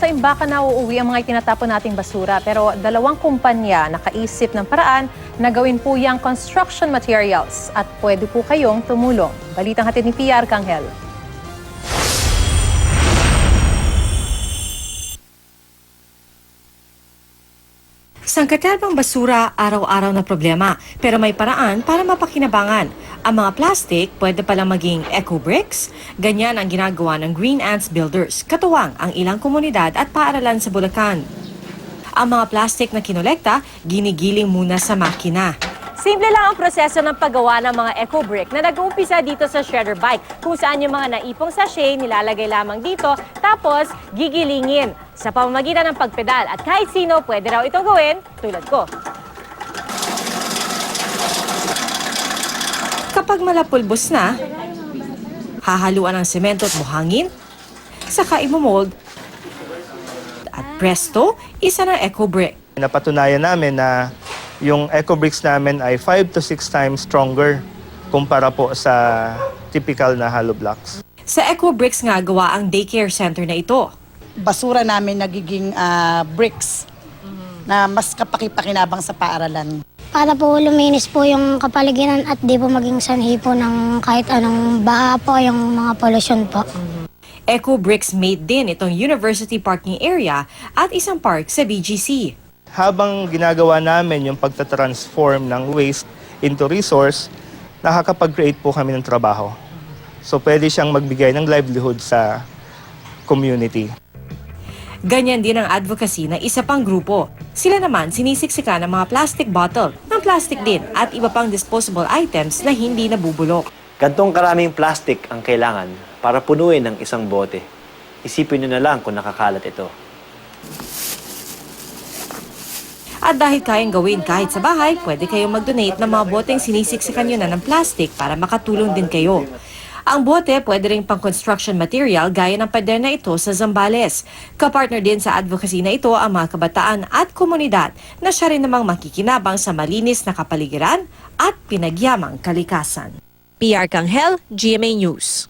sa imbaka na uuwi ang mga itinatapon nating basura. Pero dalawang kumpanya nakaisip ng paraan na gawin po yung construction materials at pwede po kayong tumulong. Balitang hatid ni Pia Arcangel. Sangkatelbang basura, araw-araw na problema, pero may paraan para mapakinabangan. Ang mga plastic pwede palang maging eco-bricks. Ganyan ang ginagawa ng Green Ants Builders, katuwang ang ilang komunidad at paaralan sa Bulacan. Ang mga plastic na kinolekta, ginigiling muna sa makina. Simple lang ang proseso ng paggawa ng mga eco-brick na nag-uumpisa dito sa shredder bike, kung saan yung mga naipong sachet nilalagay lamang dito, tapos gigilingin sa pamamagitan ng pagpedal. At kahit sino pwede raw itong gawin, tulad ko. Kapag malapulbos na, hahaluan ng semento at buhangin, saka imomold, at presto, isa ng eco-brick. Napatunayan namin na yung eco-bricks namin ay 5 to 6 times stronger kumpara po sa typical na hollow blocks. Sa eco-bricks nga gawa ang daycare center na ito. Basura namin nagiging bricks na mas kapaki-pakinabang sa paaralan. Para po luminis po yung kapaligiran at di po maging sanhi po ng kahit anong baha po yung mga pollution po. Eco-bricks made din itong University Parking Area at isang park sa BGC. Habang ginagawa namin yung pagtatransform ng waste into resource, nakakapag-create po kami ng trabaho. So pwede siyang magbigay ng livelihood sa community. Ganyan din ang advocacy ng isa pang grupo. Sila naman sinisiksikan ng mga plastic bottle, ng plastic din at iba pang disposable items na hindi nabubulok. Gantong karaming plastic ang kailangan para punuin ng isang bote. Isipin nyo na lang kung nakakalat ito. At dahil kayang gawin kahit sa bahay, pwede kayong mag-donate ng mga boteng sinisiksikan nyo na ng plastic para makatulong din kayo. Ang bote pwede rin pang construction material gaya ng pader na ito sa Zambales. Kapartner din sa advocacy na ito ang mga kabataan at komunidad na siya rin namang makikinabang sa malinis na kapaligiran at pinagyamang kalikasan. Pia Arcangel, GMA News.